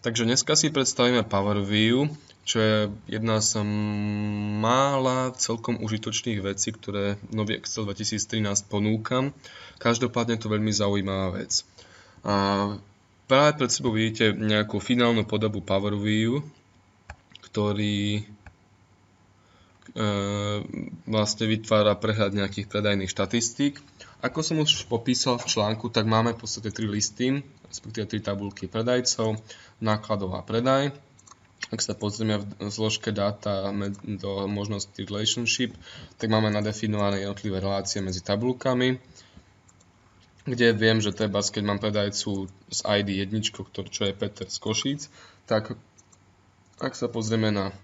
Takže dneska si predstavíme Power View, čo je jedna z mála celkom užitočných vecí, ktoré nový Excel 2013 ponúka. Každopádne to veľmi zaujímavá vec. A práve pred sebou vidíte nejakú finálnu podobu Power View, ktorý vlastne vytvára prehľad nejakých predajných štatistík. Ako som už popísal v článku, tak máme v podstate 3 listy, respektíve 3 tabulky predajcov, nákladov a predaj. Ak sa pozrieme v zložke dáta do možnosti relationship, tak máme nadefinované jednotlivé relácie medzi tabulkami, kde viem, že treba, keď mám predajcu z ID 1, čo je Peter z Košíc, tak ak sa pozrieme na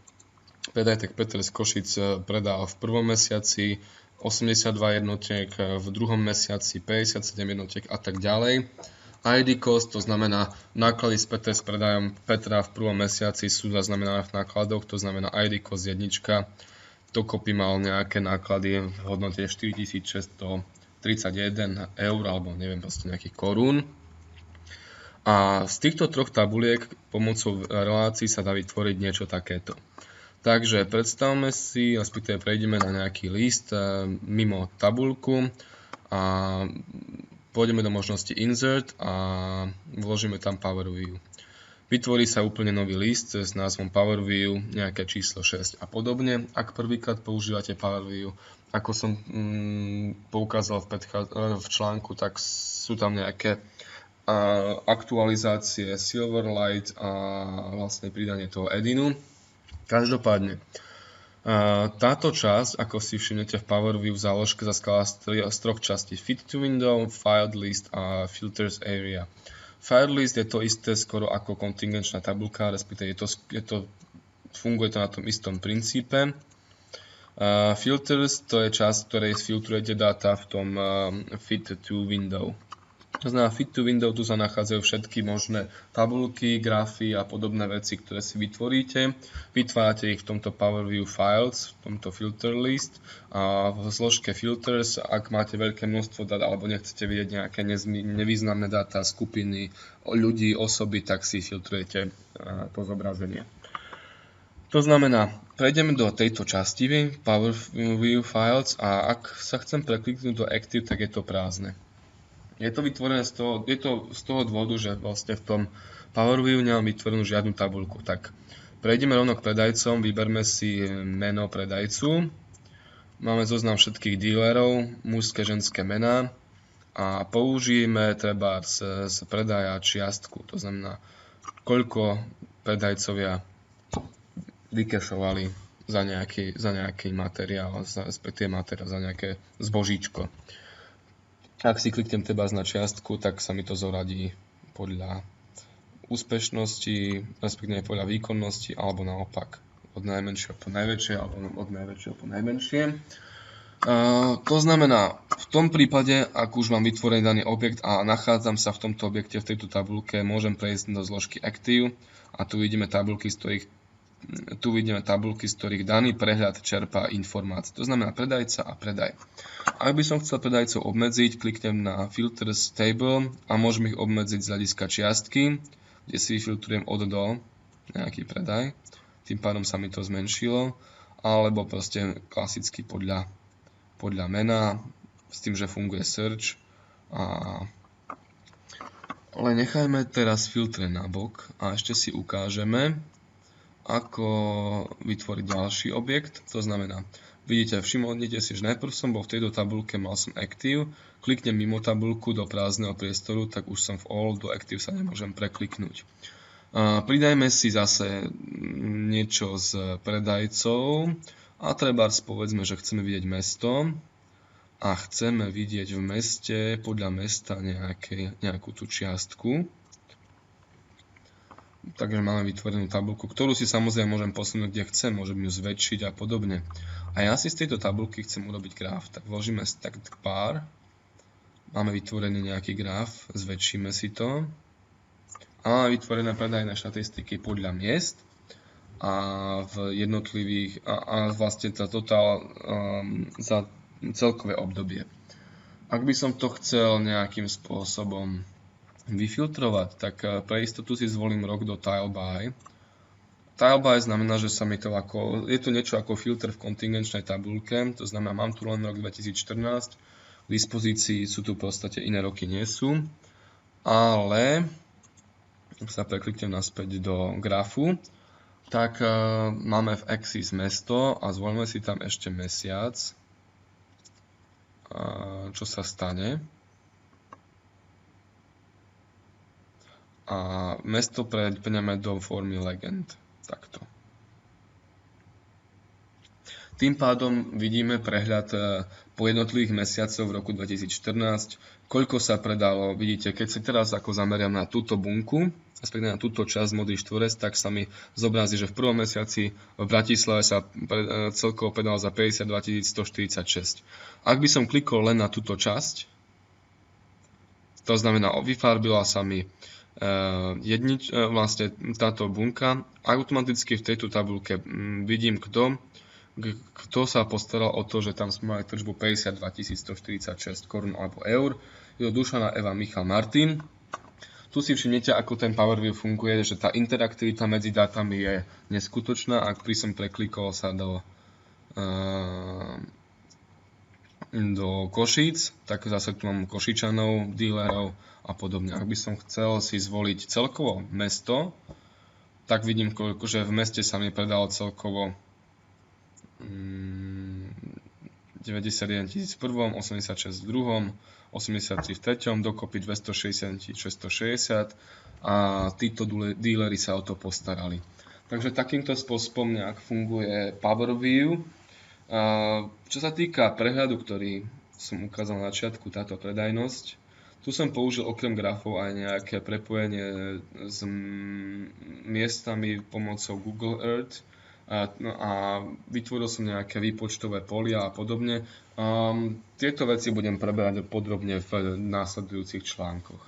predaj, tak Peter z Košíc predal v prvom mesiaci 82 jednotiek, v druhom mesiaci 57 jednotiek a tak ďalej. ID cost, to znamená náklady s predajom Petra v prvom mesiaci sú zaznamenané v nákladoch, to znamená ID cost 1, dokopy mal nejaké náklady v hodnote 4631 eur alebo neviem, proste nejakých korún. A z týchto troch tabuliek pomocou relácií sa dá vytvoriť niečo takéto. Takže predstavme si, respektíve prejdeme na nejaký list mimo tabuľku a pôjdeme do možnosti Insert a vložíme tam Power View. Vytvorí sa úplne nový list s názvom Power View, nejaké číslo 6 a podobne. Ak prvýkrát používate Power View, ako som poukázal v článku, tak sú tam nejaké aktualizácie Silverlight a vlastne pridanie toho add-inu. Každopádne, táto časť, ako si všimnete v Power View záložke, sa skladá z troch častí: Fit to Window, Filed List a Filters Area. Filed List je to isté skoro ako kontingenčná tabuľka, respektíve funguje to na tom istom princípe. Filters to je časť, ktorej filtrujete dáta v tom Fit to Window. To znamená, Fit to Window, tu sa nachádzajú všetky možné tabuľky, grafy a podobné veci, ktoré si vytvoríte. Vytvárate ich v tomto Power View Files, v tomto Filter List a v zložke Filters, ak máte veľké množstvo dát alebo nechcete vidieť nejaké nevýznamné dáta, skupiny, ľudí, osoby, tak si filtrujete to zobrazenie. To znamená, prejdeme do tejto časti Power View Files a ak sa chcem prekliknúť do Active, tak je to prázdne. Je to vytvorené z toho dôvodu, že vlastne v tom Power View nemám vytvorenú žiadnu tabuľku. Tak prejdeme rovno k predajcom, vyberme si meno predajcu. Máme zoznam všetkých dílerov, mužské, ženské mená a použijeme treba z predaja čiastku. To znamená, koľko predajcovia vykešovali za nejaký materiál, respektíve za nejaké zbožíčko. Ak si kliknem teba na čiastku, tak sa mi to zoradí podľa úspešnosti, respektíve podľa výkonnosti, alebo naopak od najmenšieho po najväčšie, alebo od najväčšieho po najmenšie. To znamená, v tom prípade, ak už mám vytvorený daný objekt a nachádzam sa v tomto objekte, v tejto tabuľke, môžem prejsť do zložky Active a tu vidíme tabuľky, z ktorých daný prehľad čerpá informácie. To znamená predajca a predaj. Ak by som chcel predajcov obmedziť, kliknem na Filters Table a môžem ich obmedziť z hľadiska čiastky, kde si filtrujem od do nejaký predaj. Tým pádom sa mi to zmenšilo. Alebo proste klasicky podľa mena, s tým, že funguje search. Ale nechajme teraz filtre nabok a ešte si ukážeme, ako vytvoriť ďalší objekt. To znamená, všimnite si, že najprv som bol v tejto tabuľke, mal som Active, kliknem mimo tabuľku do prázdneho priestoru, tak už som v All, do Active sa nemôžem prekliknúť. Pridajme si zase niečo z predajcov a trebárs povedzme, že chceme vidieť mesto a chceme vidieť v meste, podľa mesta nejakú tú čiastku. Takže máme vytvorenú tabuľku, ktorú si samozrejme môžem posunúť kde chcem, môžem ju zväčšiť a podobne. A ja si z tejto tabuľky chcem urobiť graf, tak vložíme Stacked Bar, máme vytvorený nejaký graf, zväčšíme si to a máme vytvorené predajné štatistiky podľa miest a v jednotlivých a vlastne za celkové obdobie. Ak by som to chcel nejakým spôsobom vyfiltrovať, tak pre istotu si zvolím rok do Tile by. Tile by znamená, že sa mi to je to niečo ako filter v kontingenčnej tabuľke, to znamená, mám tu len rok 2014, k dispozícii sú tu v podstate iné roky nie sú, ale ak sa prekliknem naspäť do grafu, tak máme v axis mesto a zvolíme si tam ešte mesiac, čo sa stane. A mesto preňame do formy legend. Takto. Tým pádom vidíme prehľad po jednotlivých mesiacoch v roku 2014, koľko sa predalo. Vidíte, keď si teraz ako zameriam na túto bunku, respektíve na túto časť modrý štvorec, tak sa mi zobrazí, že v prvom mesiaci v Bratislave sa celkovo predalo za 52 146. Ak by som klikol len na túto časť, to znamená, vyfarbila sa mi vlastne táto bunka, automaticky v tejto tabuľke vidím, kto sa postaral o to, že tam sme mali tržbu 52 146 korún alebo eur. Je to Dušana Eva Michal Martin. Tu si všimnete, ako ten Power View funguje, že tá interaktivita medzi dátami je neskutočná. Ak som preklikol sa do Košíc, tak zase tu mám Košičanov, dílerov a podobne. Ak by som chcel si zvoliť celkovo mesto, tak vidím, že v meste sa mi predalo celkovo 91 000 v prvom, 86 v druhom, 83 v treťom, dokopy 260 660 a títo díleri sa o to postarali. Takže takýmto spôsobom nejak funguje Power View. Čo sa týka prehľadu, ktorý som ukázal na začiatku, táto predajnosť, tu som použil okrem grafov aj nejaké prepojenie s miestami pomocou Google Earth a vytvoril som nejaké výpočtové polia a podobne. Tieto veci budem preberať podrobne v následujúcich článkoch.